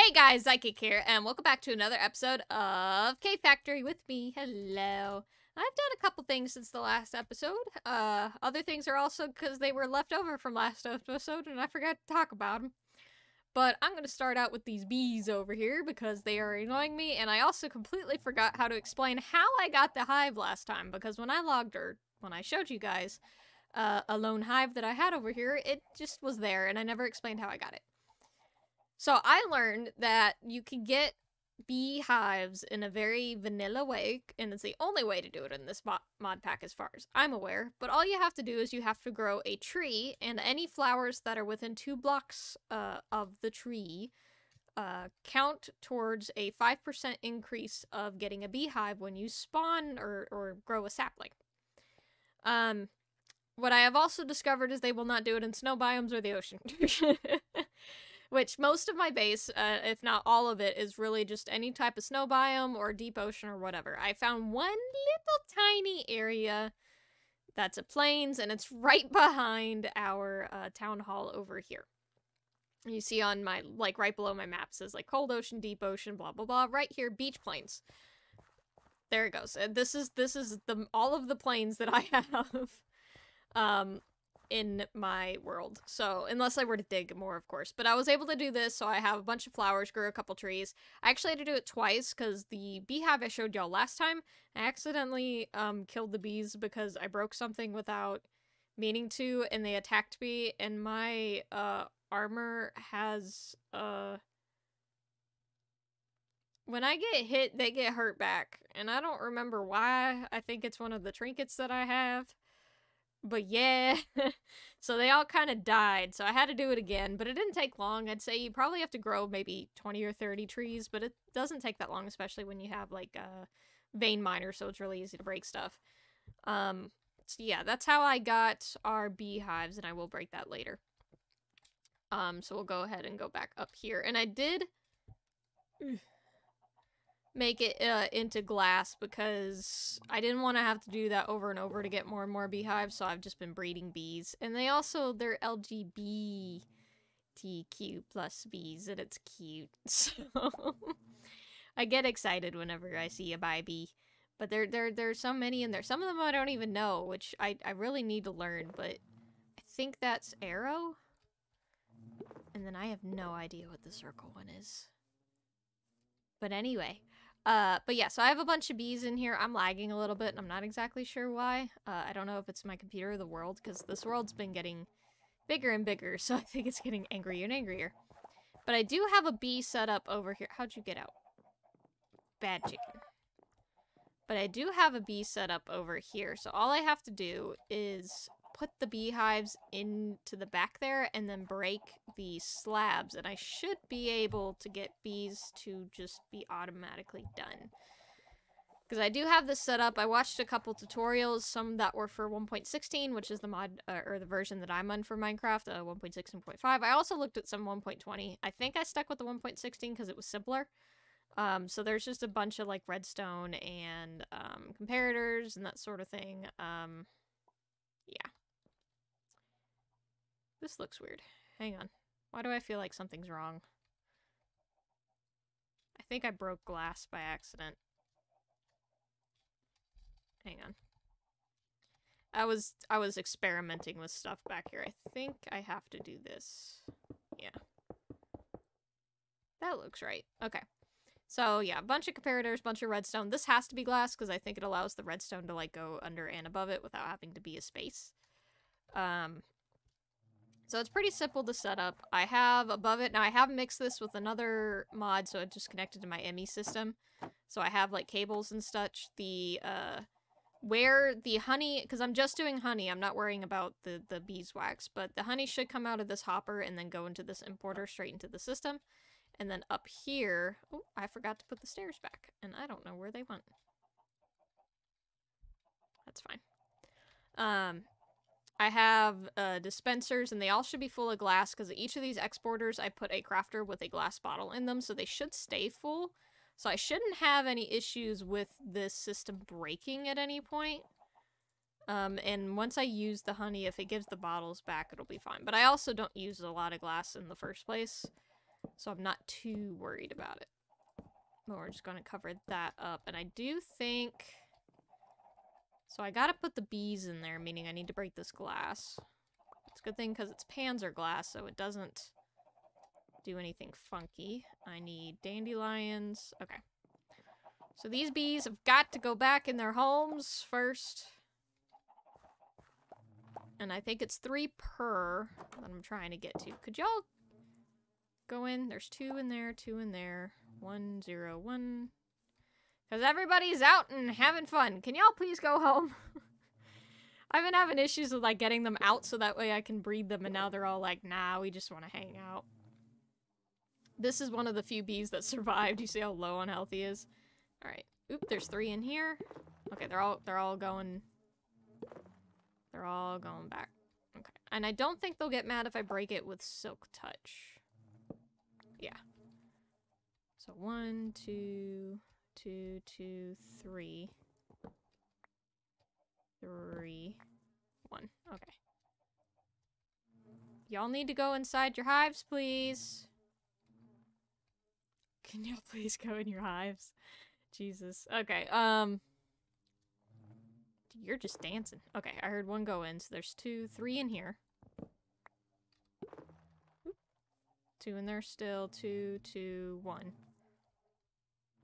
Hey guys, Psychic here, and welcome back to another episode of Cave Factory with me. Hello. I've done a couple things since the last episode. Other things are also because they were left over from last episode, and I forgot to talk about them. But I'm going to start out with these bees over here because they are annoying me, and I also completely forgot how to explain how I got the hive last time, because when I logged, or when I showed you guys a lone hive that I had over here, it just was there, and I never explained how I got it. So I learned that you can get beehives in a very vanilla way, and it's the only way to do it in this mod pack as far as I'm aware. But all you have to do is you have to grow a tree, and any flowers that are within 2 blocks of the tree count towards a 5% increase of getting a beehive when you spawn or grow a sapling. What I have also discovered is they will not do it in snow biomes or the ocean. Which most of my base, if not all of it, is really just any type of snow biome or deep ocean or whatever. I found one little tiny area that's a plains, and it's right behind our town hall over here. You see on my, like, right below my map says, like, cold ocean, deep ocean, blah, blah, blah. Right here, beach plains. There it goes. This is all of the plains that I have. In my world. So, unless I were to dig more, of course. But I was able to do this, so I have a bunch of flowers, grew a couple trees. I actually had to do it twice, because the beehive I showed y'all last time, I accidentally killed the bees because I broke something without meaning to, and they attacked me, and my armor has, when I get hit, they get hurt back. And I don't remember why. I think it's one of the trinkets that I have. But yeah, so they all kind of died, so I had to do it again, but it didn't take long. I'd say you probably have to grow maybe 20 or 30 trees, but it doesn't take that long, especially when you have, like, a vein miner, so it's really easy to break stuff. So yeah, that's how I got our beehives, and I will break that later. So we'll go ahead and go back up here, and I did make it into glass because I didn't want to have to do that over and over to get more and more beehives, so I've just been breeding bees. And they're LGBTQ plus bees, and it's cute. So I get excited whenever I see a bee. But there's so many in there. Some of them I don't even know, which I really need to learn, but I think that's arrow. And then I have no idea what the circle one is. But anyway. But yeah, so I have a bunch of bees in here. I'm lagging a little bit, and I'm not exactly sure why. I don't know if it's my computer or the world, because this world's been getting bigger and bigger, so I think it's getting angrier and angrier. But I do have a bee set up over here. How'd you get out? Bad chicken. But I do have a bee set up over here, so all I have to do is put the beehives into the back there and then break the slabs, and I should be able to get bees to just be automatically done. Because I do have this set up. I watched a couple tutorials, some that were for 1.16, which is the mod, or the version that I'm on for Minecraft, 1.6 and 1.5. I also looked at some 1.20. I think I stuck with the 1.16 because it was simpler. So there's just a bunch of, like, redstone and comparators and that sort of thing. Yeah. This looks weird. Hang on. Why do I feel like something's wrong? I think I broke glass by accident. Hang on. I was experimenting with stuff back here. I think I have to do this. Yeah. That looks right. Okay. So yeah, a bunch of comparators, bunch of redstone. This has to be glass because I think it allows the redstone to, like, go under and above it without having to be a space. So it's pretty simple to set up. I have above it, now I have mixed this with another mod, so it just connected to my ME system. So I have, like, cables and such. Where the honey, because I'm just doing honey, I'm not worrying about the beeswax, but the honey should come out of this hopper and then go into this importer straight into the system. And then up here, oh, I forgot to put the stairs back, and I don't know where they went. That's fine. I have dispensers, and they all should be full of glass, because each of these exporters, I put a crafter with a glass bottle in them, so they should stay full. So I shouldn't have any issues with this system breaking at any point. And once I use the honey, if it gives the bottles back, it'll be fine. But I also don't use a lot of glass in the first place. So I'm not too worried about it. But we're just going to cover that up. And I do think... So I gotta put the bees in there, meaning I need to break this glass. It's a good thing because it's panzer glass, so it doesn't do anything funky. I need dandelions. Okay. So these bees have got to go back in their homes first. And I think it's 3 per that I'm trying to get to. Could y'all go in? There's 2 in there, 2 in there. 1, 0, 1. Because everybody's out and having fun. Can y'all please go home? I've been having issues with, like, getting them out so that way I can breed them, and now they're all like, nah, we just want to hang out. This is one of the few bees that survived. You see how low on health he is? Alright. Oop, there's 3 in here. Okay, they're all going... They're all going back. Okay. And I don't think they'll get mad if I break it with Silk Touch. Yeah. So 1, 2... 2, 2, 3. 3, 1. Okay. Y'all need to go inside your hives, please. Can y'all please go in your hives? Jesus. Okay, you're just dancing. Okay, I heard 1 go in, so there's 2, 3 in here. Oop. 2 in there still. 2, 2, 1.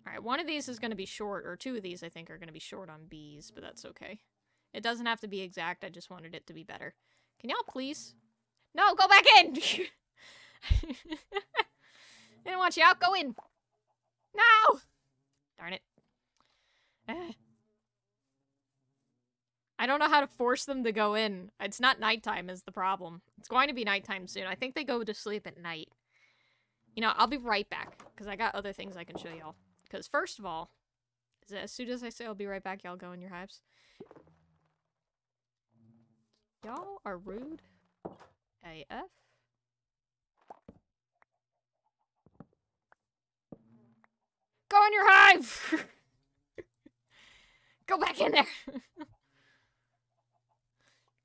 Alright, 1 of these is going to be short, or 2 of these, I think, are going to be short on bees, but that's okay. It doesn't have to be exact, I just wanted it to be better. Can y'all please? No, go back in! Didn't want you out, go in! No! Darn it. I don't know how to force them to go in. It's not nighttime is the problem. It's going to be nighttime soon. I think they go to sleep at night. You know, I'll be right back, because I got other things I can show y'all. Because first of all, as soon as I say I'll be right back, y'all go in your hives. Y'all are rude. AF. Go in your hive! Go back in there!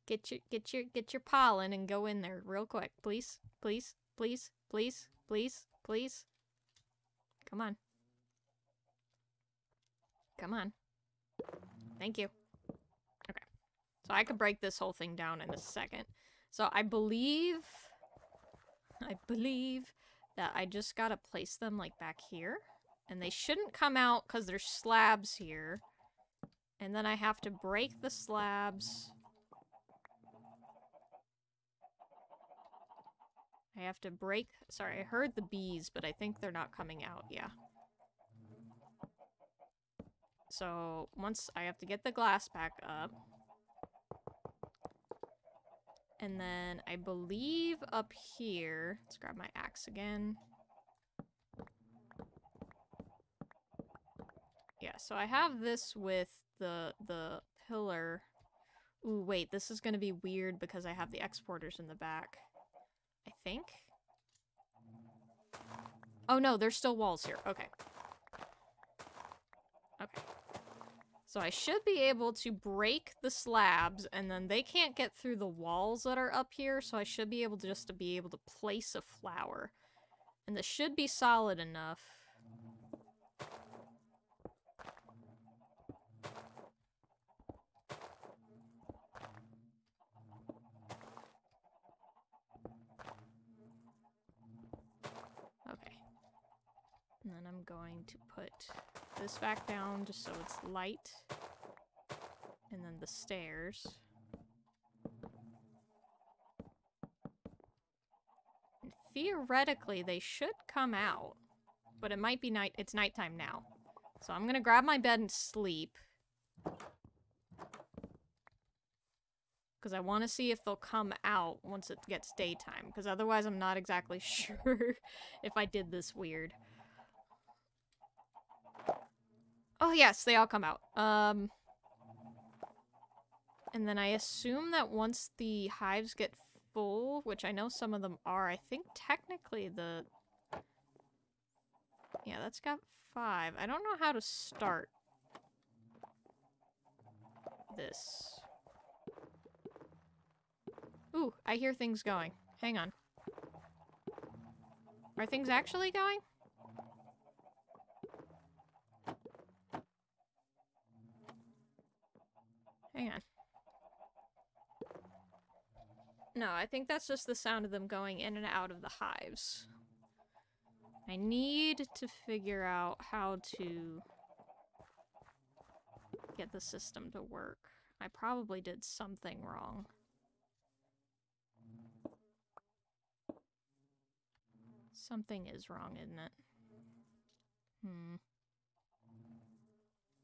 Get your pollen and go in there real quick, please. Please, please, please, please, please. Come on. Come on. Thank you. Okay. So I could break this whole thing down in a second. So I believe that I just gotta place them like back here. And they shouldn't come out because there's slabs here. And then I have to break the slabs. I have to break... Sorry, I heard the bees, but I think they're not coming out. Yeah. So, once I have to get the glass back up. And then I believe up here... Let's grab my axe again. Yeah, so I have this with the pillar. Ooh, wait, this is gonna be weird because I have the exporters in the back. I think? Oh no, there's still walls here. Okay. Okay. So I should be able to break the slabs, and then they can't get through the walls that are up here, so I should be able to just to be able to place a flower. And this should be solid enough. And then I'm going to put this back down just so it's light. And then the stairs. And theoretically, they should come out. But it might be night. It's nighttime now. So I'm gonna grab my bed and sleep. Because I want to see if they'll come out once it gets daytime. Because otherwise I'm not exactly sure if I did this weird. Oh yes, they all come out. And then I assume that once the hives get full, which I know some of them are, I think technically the... Yeah, that's got 5. I don't know how to start this. Ooh, I hear things going. Hang on. Are things actually going? Hang on. No, I think that's just the sound of them going in and out of the hives. I need to figure out how to get the system to work. I probably did something wrong. Something is wrong, isn't it?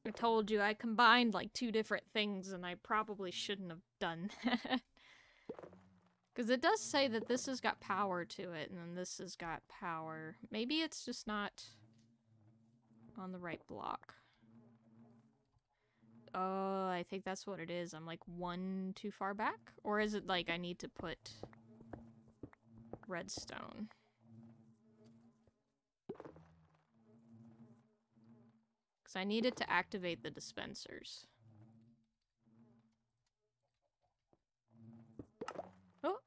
I told you I combined like 2 different things and I probably shouldn't have done that. Because it does say that this has got power to it and then this has got power. Maybe it's just not on the right block. Oh, I think that's what it is. I'm like 1 too far back? Or is it like I need to put redstone? Because I needed to activate the dispensers. Oh!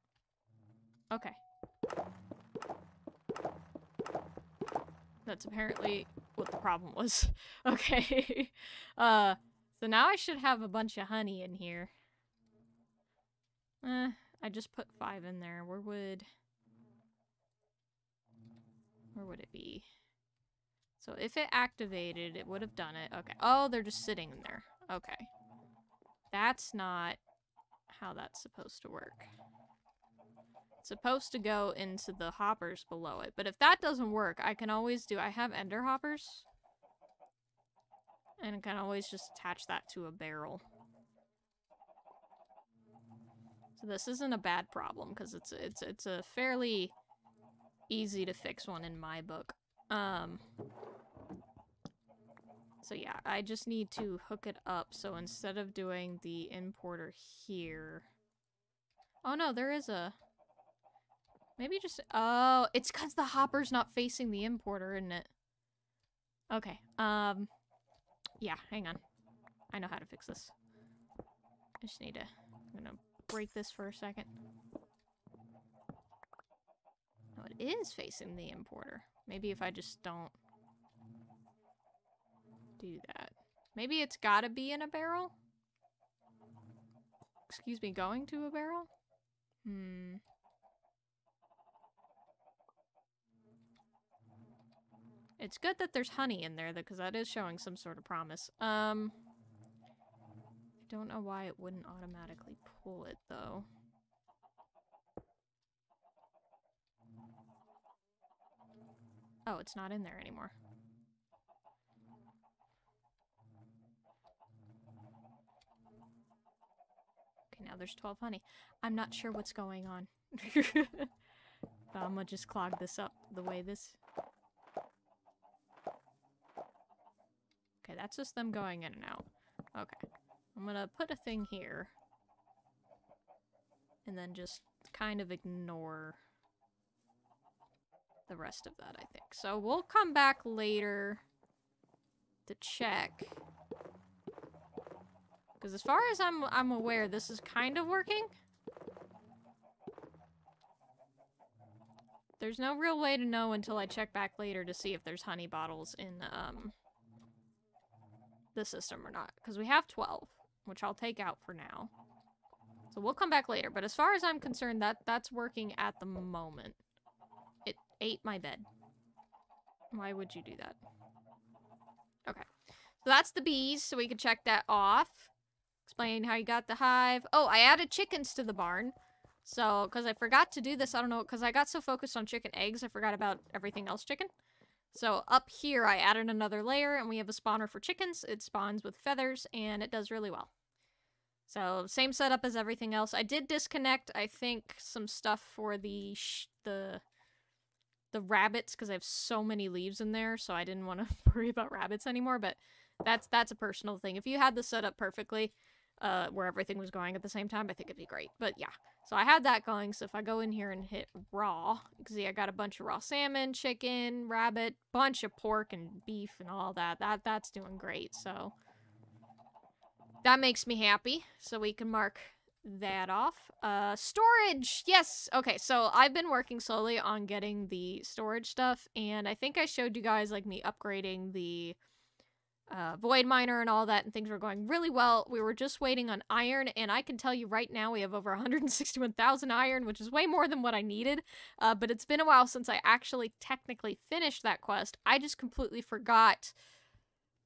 Okay. That's apparently what the problem was. Okay. So now I should have a bunch of honey in here. I just put 5 in there. Where would it be? So if it activated, it would have done it. Okay. Oh, they're just sitting in there. Okay. That's not how that's supposed to work. It's supposed to go into the hoppers below it. But if that doesn't work, I can always do... I have ender hoppers. And I can always just attach that to a barrel. So this isn't a bad problem, because it's a fairly easy to fix one in my book. So yeah, I just need to hook it up, so instead of doing the importer here... Oh no, there is a... Maybe just... Oh, it's because the hopper's not facing the importer, isn't it? Okay, yeah, hang on. I know how to fix this. I just need to... I'm gonna break this for a second. No, it is facing the importer. Maybe if I just don't do that. Maybe it's gotta be in a barrel? Excuse me, going to a barrel? It's good that there's honey in there, because that is showing some sort of promise. I don't know why it wouldn't automatically pull it, though. Oh, it's not in there anymore. Okay, now there's 12 honey. I'm not sure what's going on. But I'm gonna just clog this up the way this... Okay, that's just them going in and out. Okay. I'm gonna put a thing here. And then just kind of ignore the rest of that, I think. So we'll come back later to check. Because as far as I'm aware, this is kind of working. There's no real way to know until I check back later to see if there's honey bottles in the system or not. Because we have 12, which I'll take out for now. So we'll come back later. But as far as I'm concerned, that's working at the moment. It ate my bed. Why would you do that? Okay. So that's the bees, so we can check that off. Explain how you got the hive. Oh, I added chickens to the barn. So, because I forgot to do this, I don't know, because I got so focused on chicken eggs, I forgot about everything else chicken. So up here, I added another layer, and we have a spawner for chickens. It spawns with feathers, and it does really well. So, same setup as everything else. I did disconnect, I think, some stuff for the rabbits, because I have so many leaves in there, so I didn't want to worry about rabbits anymore, but that's a personal thing. If you had this set up perfectly, where everything was going at the same time, I think it'd be great. But yeah, so I had that going, so if I go in here and hit raw, you can see I got a bunch of raw salmon, chicken, rabbit, bunch of pork and beef and all that. That's doing great, so that makes me happy. So we can mark that off. Storage! Yes! Okay, so I've been working slowly on getting the storage stuff, and I think I showed you guys, like, me upgrading the Void Miner and all that, and things were going really well. We were just waiting on iron, and I can tell you right now we have over 161,000 iron, which is way more than what I needed, but it's been a while since I actually technically finished that quest. I just completely forgot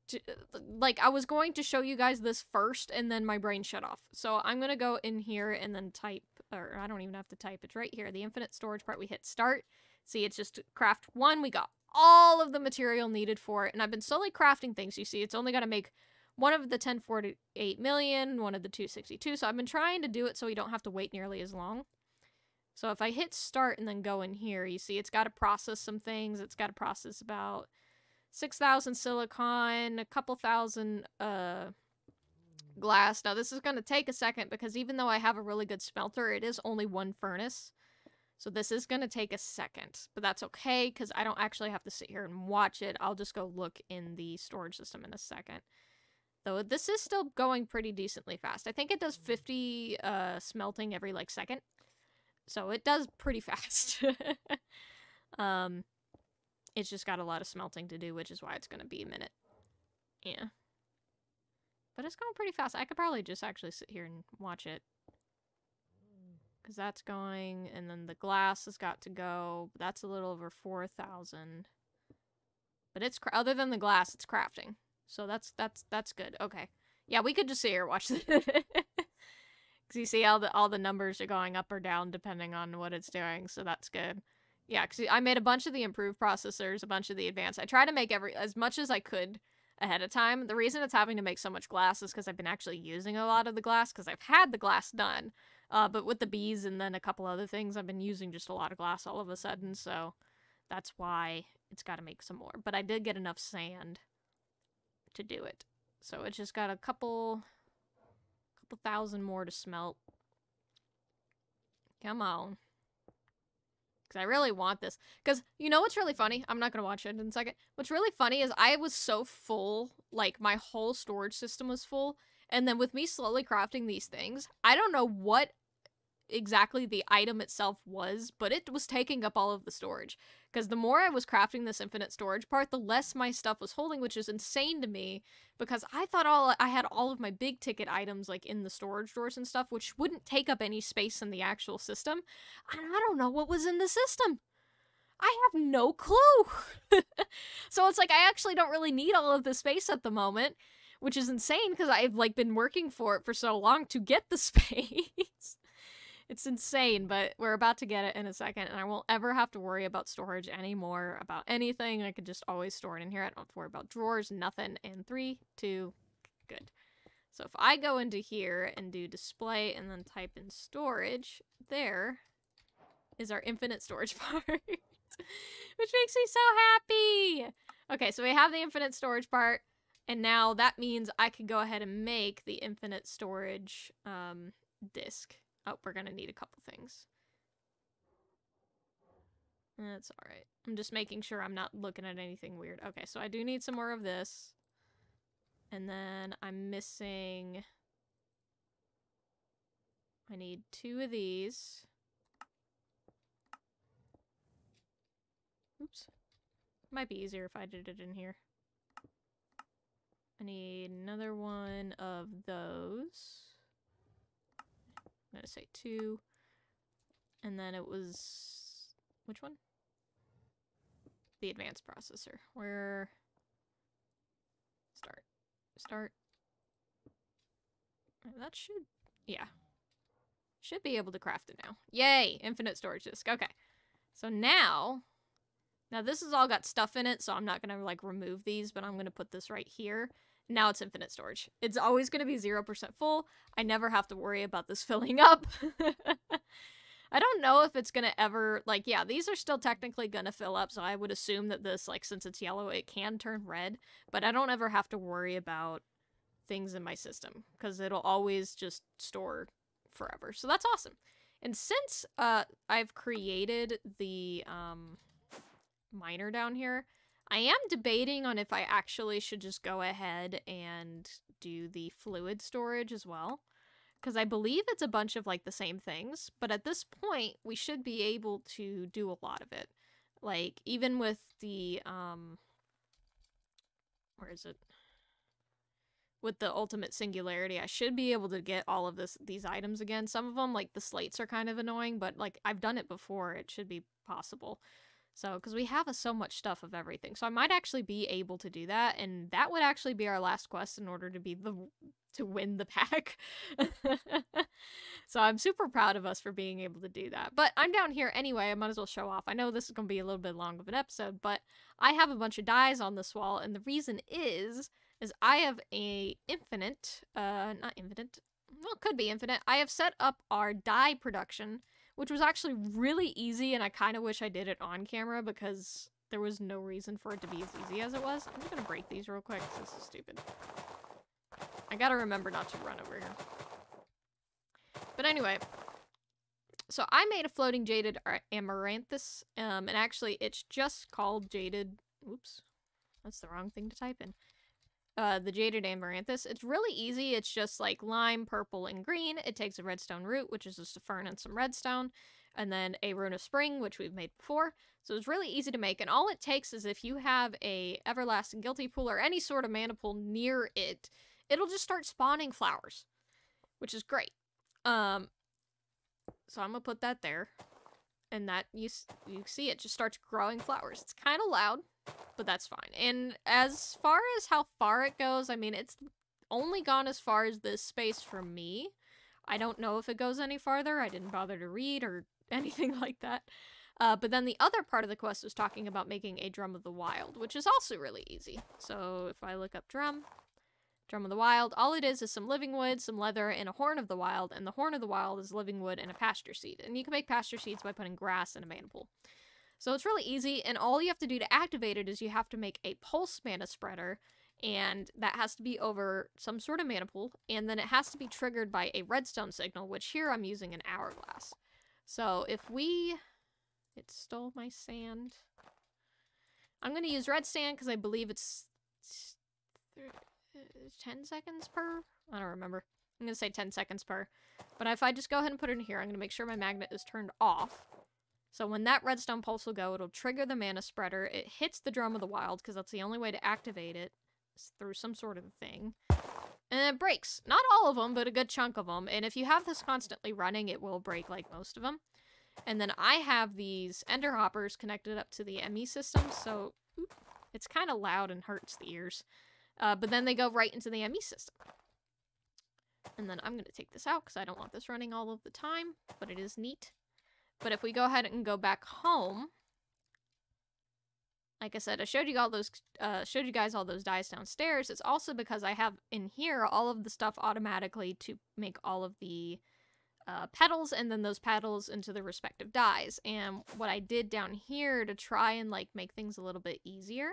to, like, I was going to show you guys this first, and then my brain shut off. So I'm gonna go in here and then type, or I don't even have to type, it's right here, the infinite storage part. We hit start. See, it's just craft 1. We got all of the material needed for it, and I've been slowly crafting things. You see, it's only gonna make one of the 1048 million, one of the 262, so I've been trying to do it so we don't have to wait nearly as long. So if I hit start and then go in here, you see it's got to process some things. It's got to process about 6,000 silicon, a couple thousand glass. Now this is going to take a second because even though I have a really good smelter, it is only one furnace. So this is going to take a second, but that's okay because I don't actually have to sit here and watch it. I'll just go look in the storage system in a second. Though this is still going pretty decently fast. I think it does 50 smelting every like second. So it does pretty fast. It's just got a lot of smelting to do, which is why it's going to be a minute. Yeah. But it's going pretty fast. I could probably just actually sit here and watch it. Because that's going, and then the glass has got to go. That's a little over 4,000. But it's, other than the glass, it's crafting. So that's good. Okay. Yeah, we could just sit here and watch this. Because you see all the numbers are going up or down depending on what it's doing, so that's good. Yeah, because I made a bunch of the improved processors, a bunch of the advanced. I try to make as much as I could ahead of time. The reason it's having to make so much glass is because I've been actually using a lot of the glass, because I've had the glass done. But with the bees and then a couple other things, I've been using just a lot of glass all of a sudden, so that's why it's got to make some more. But I did get enough sand to do it. So it's just got a couple thousand more to smelt. Come on. Because I really want this. Because, you know what's really funny? I'm not going to watch it in a second. What's really funny is I was so full, like, my whole storage system was full, and then with me slowly crafting these things, I don't know what exactly the item itself was, but it was taking up all of the storage. Because the more I was crafting this infinite storage part, the less my stuff was holding, which is insane to me, because I thought I had all of my big ticket items like in the storage drawers and stuff, which wouldn't take up any space in the actual system. And I don't know what was in the system. I have no clue. So it's like I actually don't really need all of the space at the moment, which is insane because I've like been working for it for so long to get the space. It's insane, but we're about to get it in a second, and I won't ever have to worry about storage anymore, about anything. I could just always store it in here. I don't have to worry about drawers, nothing. And 3, 2, good. So if I go into here and do display and then type in storage, there is our infinite storage part, which makes me so happy. Okay, so we have the infinite storage part, and now that means I can go ahead and make the infinite storage disk. Oh, we're gonna need a couple things. That's alright. I'm just making sure I'm not looking at anything weird. Okay, so I do need some more of this. And then I'm missing... I need 2 of these. Oops. Might be easier if I did it in here. I need another one of those. I'm gonna say 2. And then it was... which one? The advanced processor. Where... Start. That should... yeah. Should be able to craft it now. Yay! Infinite storage disk. Okay. So now... Now this has all got stuff in it, so I'm not gonna like remove these, but I'm gonna put this right here. Now it's infinite storage. It's always going to be 0% full. I never have to worry about this filling up. I don't know if it's going to ever, like, yeah, these are still technically going to fill up, so I would assume that this, like, since it's yellow, it can turn red, but I don't ever have to worry about things in my system, because it'll always just store forever. So that's awesome. And since I've created the miner down here, I am debating on if I actually should just go ahead and do the fluid storage as well. because I believe it's a bunch of like the same things, but at this point we should be able to do a lot of it. Like even with the where is it? With the ultimate singularity, I should be able to get all of these items again. Some of them, like the slates, are kind of annoying, but like I've done it before, it should be possible. So, because we have so much stuff of everything, so I might actually be able to do that, and that would actually be our last quest in order to be to win the pack. So I'm super proud of us for being able to do that. But I'm down here anyway, I might as well show off. I know this is going to be a little bit long of an episode, but I have a bunch of dyes on this wall, and the reason is I have a infinite, not infinite, well, it could be infinite. I have set up our dye production, which was actually really easy, and I kind of wish I did it on camera because there was no reason for it to be as easy as it was. I'm just gonna break these real quick, this is stupid. I gotta remember not to run over here. But anyway, so I made a floating jaded amaranthus, and actually it's just called jaded, oops, that's the wrong thing to type in. The jaded amaranthus. It's really easy. It's just like lime, purple, and green. It takes a redstone root, which is just a fern and some redstone, and then a rune of spring, which we've made before. So it's really easy to make, and all it takes is if you have a everlasting guilty pool or any sort of mana pool near it, it'll just start spawning flowers, which is great. So I'm gonna put that there, and that you see it just starts growing flowers. It's kind of loud, but that's fine. And as far as how far it goes, I mean, it's only gone as far as this space for me. I don't know if it goes any farther. I didn't bother to read or anything like that. But then the other part of the quest was talking about making a Drum of the Wild, which is also really easy. So if I look up Drum of the Wild, all it is some living wood, some leather, and a Horn of the Wild, and the Horn of the Wild is living wood and a pasture seed. And you can make pasture seeds by putting grass in a mana pool. So it's really easy, and all you have to do to activate it is you have to make a pulse mana spreader, and that has to be over some sort of mana pool, and then it has to be triggered by a redstone signal, which here I'm using an hourglass. So if we... It stole my sand. I'm going to use red sand because I believe it's 10 seconds per? I don't remember. I'm going to say 10 seconds per. But if I just go ahead and put it in here, I'm going to make sure my magnet is turned off. So when that redstone pulse will go, it'll trigger the mana spreader. It hits the Drum of the Wild, because that's the only way to activate it, is through some sort of thing. And it breaks. Not all of them, but a good chunk of them. And if you have this constantly running, it will break like most of them. And then I have these ender hoppers connected up to the ME system, so it's kind of loud and hurts the ears. But then they go right into the ME system. And then I'm going to take this out because I don't want this running all of the time, but it is neat. But if we go ahead and go back home, like I said, I showed you all those, showed you guys all those dyes downstairs. It's also because I have in here all of the stuff automatically to make all of the petals, and then those petals into the respective dyes. And what I did down here to try and like make things a little bit easier,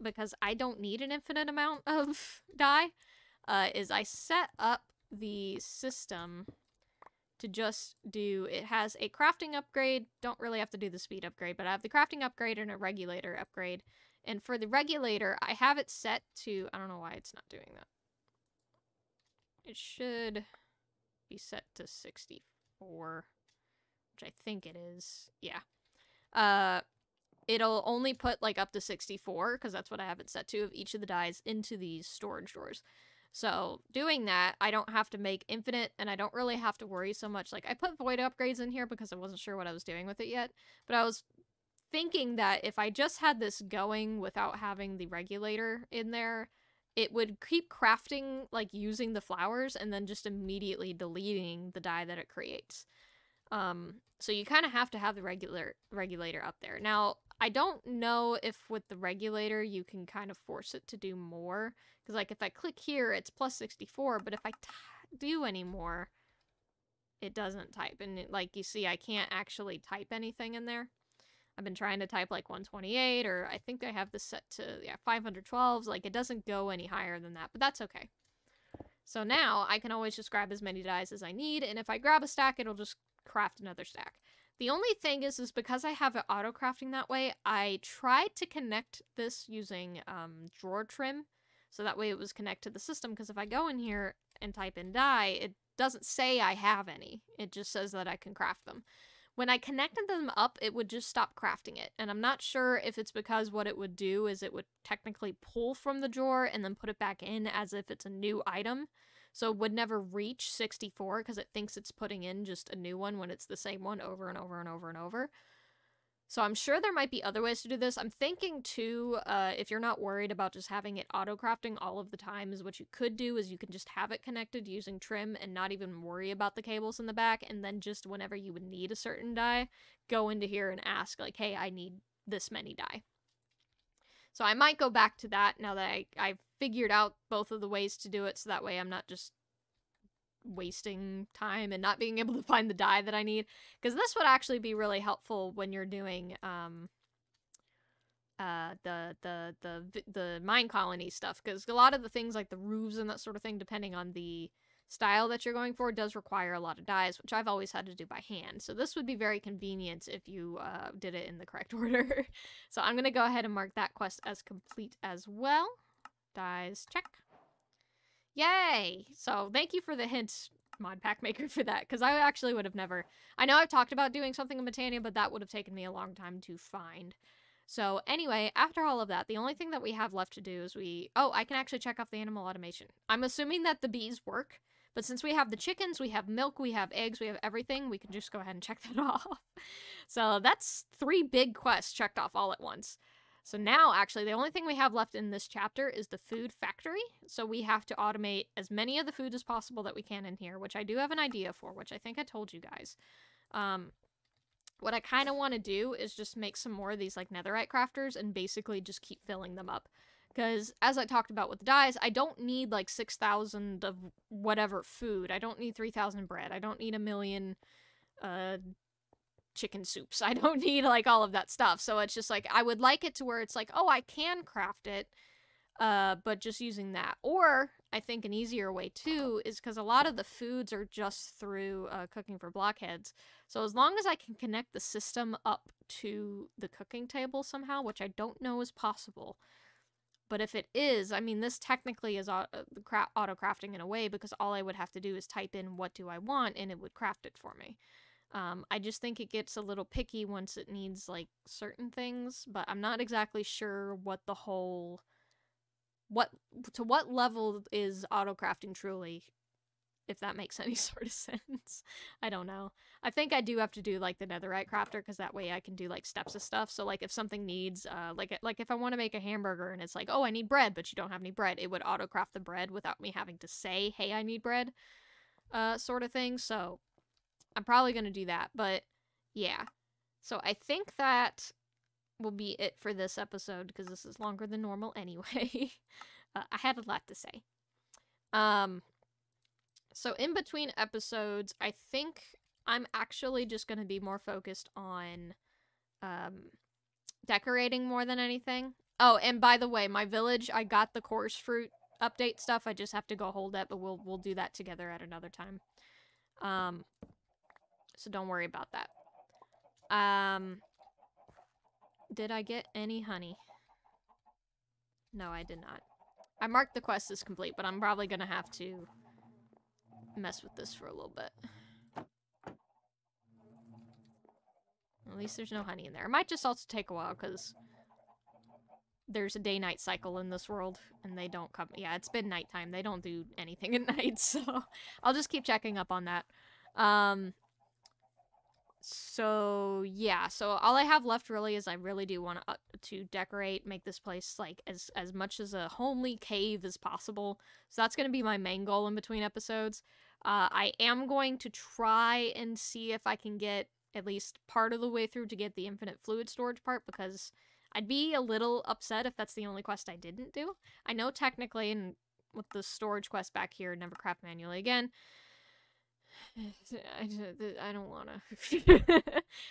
because I don't need an infinite amount of dye, is I set up the system to just do, it has a crafting upgrade, don't really have to do the speed upgrade, but I have the crafting upgrade and a regulator upgrade. And for the regulator, I have it set to, I don't know why it's not doing that. It should be set to 64, which I think it is. Yeah. It'll only put like up to 64, because that's what I have it set to, of each of the dyes into these storage drawers. So doing that, I don't have to make infinite, and I don't really have to worry so much. Like, I put void upgrades in here because I wasn't sure what I was doing with it yet, but I was thinking that if I just had this going without having the regulator in there, it would keep crafting, like, using the flowers, and then just immediately deleting the dye that it creates. So you kind of have to have the regulator up there. Now, I don't know if with the regulator you can kind of force it to do more, because like if I click here, it's plus 64, but if I do any more, it doesn't type. And like you see, I can't actually type anything in there. I've been trying to type like 128, or I think I have this set to 512s. Like, it doesn't go any higher than that, but that's okay. So now I can always just grab as many dyes as I need, and if I grab a stack, it'll just craft another stack. The only thing is because I have it auto-crafting that way, I tried to connect this using drawer trim. So that way it was connect to the system, because if I go in here and type in dye, it doesn't say I have any. It just says that I can craft them. When I connected them up, it would just stop crafting it. And I'm not sure if it's because what it would do is it would technically pull from the drawer and then put it back in as if it's a new item. So it would never reach 64 because it thinks it's putting in just a new one when it's the same one over and over and over and over. So I'm sure there might be other ways to do this. I'm thinking too, if you're not worried about just having it auto-crafting all of the time, is what you could do is you can just have it connected using trim and not even worry about the cables in the back, and then just whenever you would need a certain dye, go into here and ask, like, hey, I need this many dye. So I might go back to that now that I've figured out both of the ways to do it, so that way I'm not just wasting time and not being able to find the dye that I need, because this would actually be really helpful when you're doing the mine colony stuff, because a lot of the things like the roofs and that sort of thing, depending on the style that you're going for, does require a lot of dyes, which I've always had to do by hand. So this would be very convenient if you did it in the correct order. So I'm gonna go ahead and mark that quest as complete as well. Dyes, check. Yay! So thank you for the hint, Mod Pack Maker, for that, because I actually would have never... I know I've talked about doing something in Botania, but that would have taken me a long time to find. So anyway, after all of that, the only thing that we have left to do is Oh, I can actually check off the animal automation. I'm assuming that the bees work, but since we have the chickens, we have milk, we have eggs, we have everything, we can just go ahead and check that off. So that's 3 big quests checked off all at once. So now, actually, the only thing we have left in this chapter is the food factory. So we have to automate as many of the foods as possible that we can in here, which I do have an idea for, which I think I told you guys. What I kind of want to do is just make some more of these, like, netherite crafters and basically just keep filling them up. Because, as I talked about with the dyes, I don't need, like, 6,000 of whatever food. I don't need 3,000 bread. I don't need 1,000,000, chicken soups. I don't need, like, all of that stuff. So it's just, like, I would like it to where it's like, oh, I can craft it, but just using that. Or, I think an easier way, too, is because a lot of the foods are just through cooking for blockheads. So as long as I can connect the system up to the cooking table somehow, which I don't know is possible, but if it is, I mean, this technically is auto-crafting in a way, because all I would have to do is type in what do I want, and it would craft it for me. I just think it gets a little picky once it needs, like, certain things, but I'm not exactly sure what the whole... to what level is auto-crafting truly, if that makes any sort of sense. I don't know. I think I do have to do, like, the netherite crafter, because that way I can do, like, steps of stuff. So, like, if something needs, like if I want to make a hamburger and it's like, oh, I need bread, but you don't have any bread, it would auto-craft the bread without me having to say, hey, I need bread, sort of thing. So I'm probably going to do that, but yeah. So I think that will be it for this episode, because this is longer than normal anyway. I had a lot to say. So in between episodes, I think I'm actually just going to be more focused on decorating more than anything. Oh, and by the way, my village, I got the coarse fruit update stuff. I just have to go hold that, but we'll do that together at another time. So don't worry about that. Did I get any honey? No, I did not. I marked the quest as complete, but I'm probably gonna have to mess with this for a little bit. At least there's no honey in there. It might just also take a while, because there's a day-night cycle in this world, and they don't come... Yeah, it's been nighttime. They don't do anything at night, so I'll just keep checking up on that. So, yeah. So, all I have left, really, is I really do want to decorate, make this place, like, as much as a homely cave as possible. So, that's going to be my main goal in between episodes. I am going to try and see if I can get at least part of the way through to get the infinite fluid storage part, because I'd be a little upset if that's the only quest I didn't do. I know technically, and with the storage quest back here, never craft manually again, I don't want to.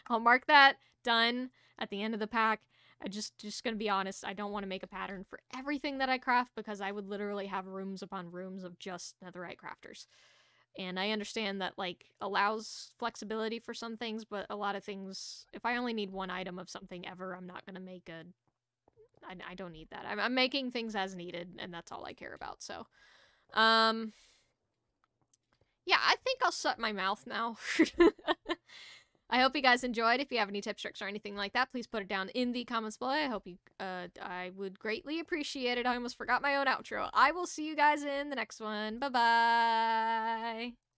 I'll mark that done at the end of the pack. I just gonna be honest, I don't want to make a pattern for everything that I craft, because I would literally have rooms upon rooms of just netherite crafters. And I understand that, like, allows flexibility for some things, but a lot of things, if I only need one item of something ever, I'm not gonna make a I don't need that. I'm making things as needed, and that's all I care about. So, yeah, I think I'll shut my mouth now. I hope you guys enjoyed. If you have any tips, tricks, or anything like that, please put it down in the comments below. I hope you, I would greatly appreciate it. I almost forgot my own outro. I will see you guys in the next one. Bye-bye.